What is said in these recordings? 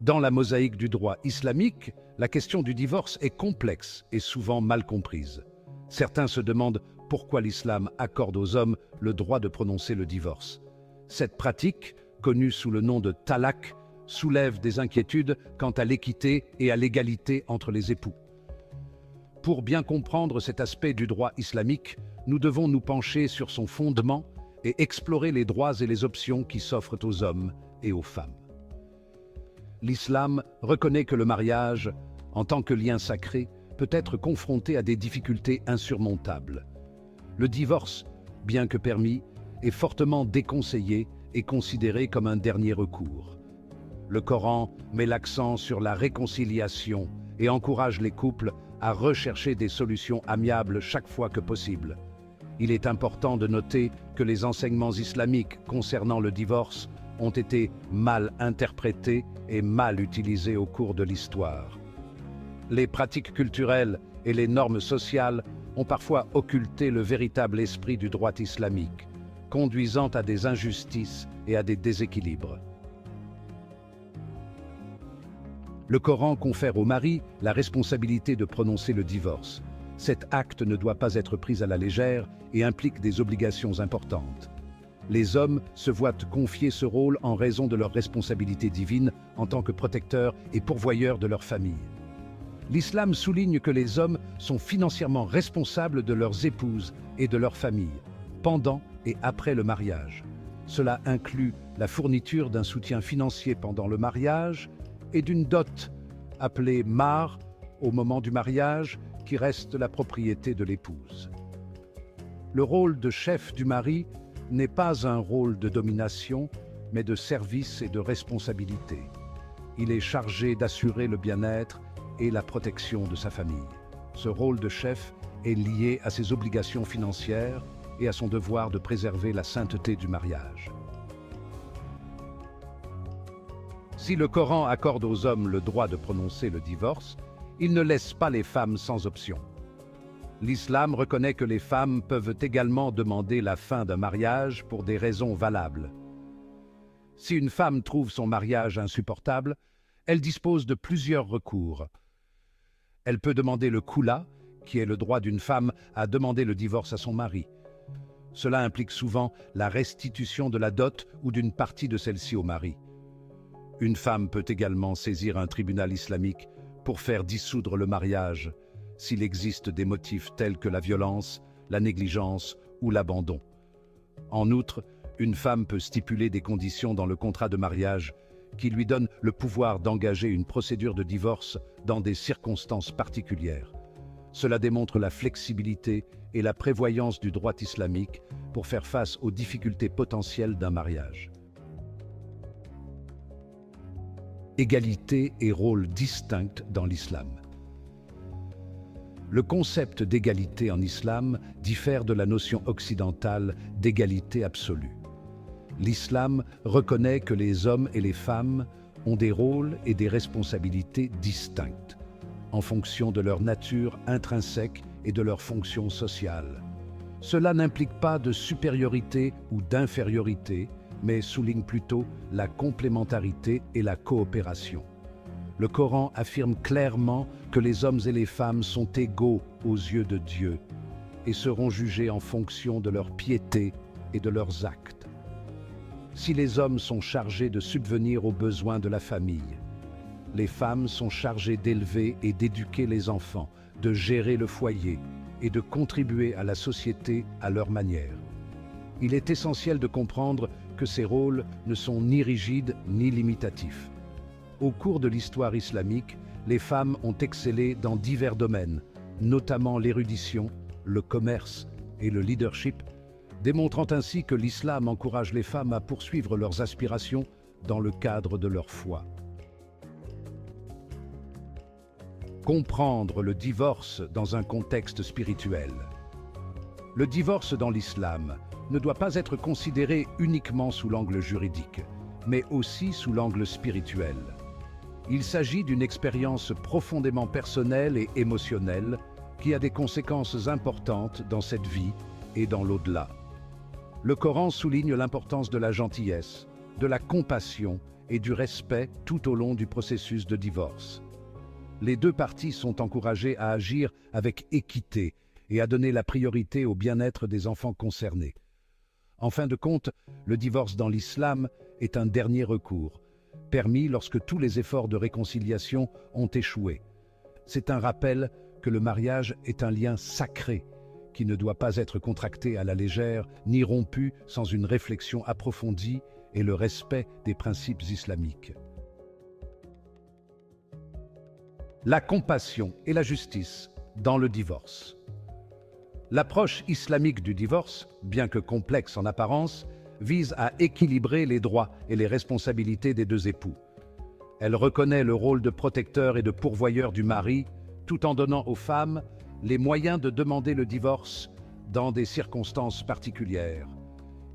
Dans la mosaïque du droit islamique, la question du divorce est complexe et souvent mal comprise. Certains se demandent pourquoi l'islam accorde aux hommes le droit de prononcer le divorce. Cette pratique, connue sous le nom de talaq, soulève des inquiétudes quant à l'équité et à l'égalité entre les époux. Pour bien comprendre cet aspect du droit islamique, nous devons nous pencher sur son fondement et explorer les droits et les options qui s'offrent aux hommes et aux femmes. L'islam reconnaît que le mariage, en tant que lien sacré, peut être confronté à des difficultés insurmontables. Le divorce, bien que permis, est fortement déconseillé et considéré comme un dernier recours. Le Coran met l'accent sur la réconciliation et encourage les couples à rechercher des solutions amiables chaque fois que possible. Il est important de noter que les enseignements islamiques concernant le divorce ont été mal interprétés et mal utilisés au cours de l'histoire. Les pratiques culturelles et les normes sociales ont parfois occulté le véritable esprit du droit islamique, conduisant à des injustices et à des déséquilibres. Le Coran confère au mari la responsabilité de prononcer le divorce. Cet acte ne doit pas être pris à la légère et implique des obligations importantes. Les hommes se voient confier ce rôle en raison de leur responsabilité divine en tant que protecteurs et pourvoyeurs de leur famille. L'islam souligne que les hommes sont financièrement responsables de leurs épouses et de leur famille, pendant et après le mariage. Cela inclut la fourniture d'un soutien financier pendant le mariage et d'une dot, appelée mar, au moment du mariage, qui reste la propriété de l'épouse. Le rôle de chef du mari n'est pas un rôle de domination, mais de service et de responsabilité. Il est chargé d'assurer le bien-être et la protection de sa famille. Ce rôle de chef est lié à ses obligations financières et à son devoir de préserver la sainteté du mariage. Si le Coran accorde aux hommes le droit de prononcer le divorce, il ne laisse pas les femmes sans option. L'islam reconnaît que les femmes peuvent également demander la fin d'un mariage pour des raisons valables. Si une femme trouve son mariage insupportable, elle dispose de plusieurs recours. Elle peut demander le khula, qui est le droit d'une femme à demander le divorce à son mari. Cela implique souvent la restitution de la dot ou d'une partie de celle-ci au mari. Une femme peut également saisir un tribunal islamique pour faire dissoudre le mariage, s'il existe des motifs tels que la violence, la négligence ou l'abandon. En outre, une femme peut stipuler des conditions dans le contrat de mariage qui lui donnent le pouvoir d'engager une procédure de divorce dans des circonstances particulières. Cela démontre la flexibilité et la prévoyance du droit islamique pour faire face aux difficultés potentielles d'un mariage. Égalité et rôle distincts dans l'islam. Le concept d'égalité en islam diffère de la notion occidentale d'égalité absolue. L'islam reconnaît que les hommes et les femmes ont des rôles et des responsabilités distinctes, en fonction de leur nature intrinsèque et de leur fonction sociale. Cela n'implique pas de supériorité ou d'infériorité, mais souligne plutôt la complémentarité et la coopération. Le Coran affirme clairement que les hommes et les femmes sont égaux aux yeux de Dieu et seront jugés en fonction de leur piété et de leurs actes. Si les hommes sont chargés de subvenir aux besoins de la famille, les femmes sont chargées d'élever et d'éduquer les enfants, de gérer le foyer et de contribuer à la société à leur manière. Il est essentiel de comprendre que ces rôles ne sont ni rigides ni limitatifs. Au cours de l'histoire islamique, les femmes ont excellé dans divers domaines, notamment l'érudition, le commerce et le leadership, démontrant ainsi que l'islam encourage les femmes à poursuivre leurs aspirations dans le cadre de leur foi. Comprendre le divorce dans un contexte spirituel. Le divorce dans l'islam ne doit pas être considéré uniquement sous l'angle juridique, mais aussi sous l'angle spirituel. Il s'agit d'une expérience profondément personnelle et émotionnelle qui a des conséquences importantes dans cette vie et dans l'au-delà. Le Coran souligne l'importance de la gentillesse, de la compassion et du respect tout au long du processus de divorce. Les deux parties sont encouragées à agir avec équité et à donner la priorité au bien-être des enfants concernés. En fin de compte, le divorce dans l'islam est un dernier recours, permis lorsque tous les efforts de réconciliation ont échoué. C'est un rappel que le mariage est un lien sacré qui ne doit pas être contracté à la légère ni rompu sans une réflexion approfondie et le respect des principes islamiques. La compassion et la justice dans le divorce. L'approche islamique du divorce, bien que complexe en apparence, vise à équilibrer les droits et les responsabilités des deux époux. Elle reconnaît le rôle de protecteur et de pourvoyeur du mari, tout en donnant aux femmes les moyens de demander le divorce dans des circonstances particulières.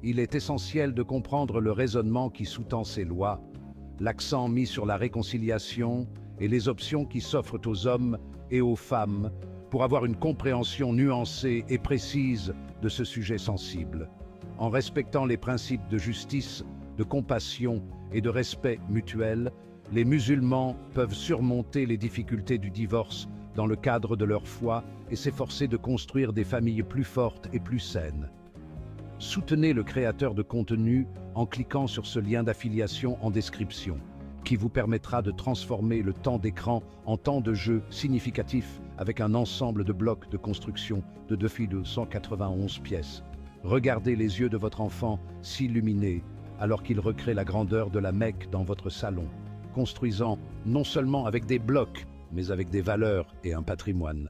Il est essentiel de comprendre le raisonnement qui sous-tend ces lois, l'accent mis sur la réconciliation et les options qui s'offrent aux hommes et aux femmes pour avoir une compréhension nuancée et précise de ce sujet sensible. En respectant les principes de justice, de compassion et de respect mutuel, les musulmans peuvent surmonter les difficultés du divorce dans le cadre de leur foi et s'efforcer de construire des familles plus fortes et plus saines. Soutenez le créateur de contenu en cliquant sur ce lien d'affiliation en description, qui vous permettra de transformer le temps d'écran en temps de jeu significatif avec un ensemble de blocs de construction de 291 pièces. Regardez les yeux de votre enfant s'illuminer alors qu'il recrée la grandeur de la Mecque dans votre salon, construisant non seulement avec des blocs, mais avec des valeurs et un patrimoine.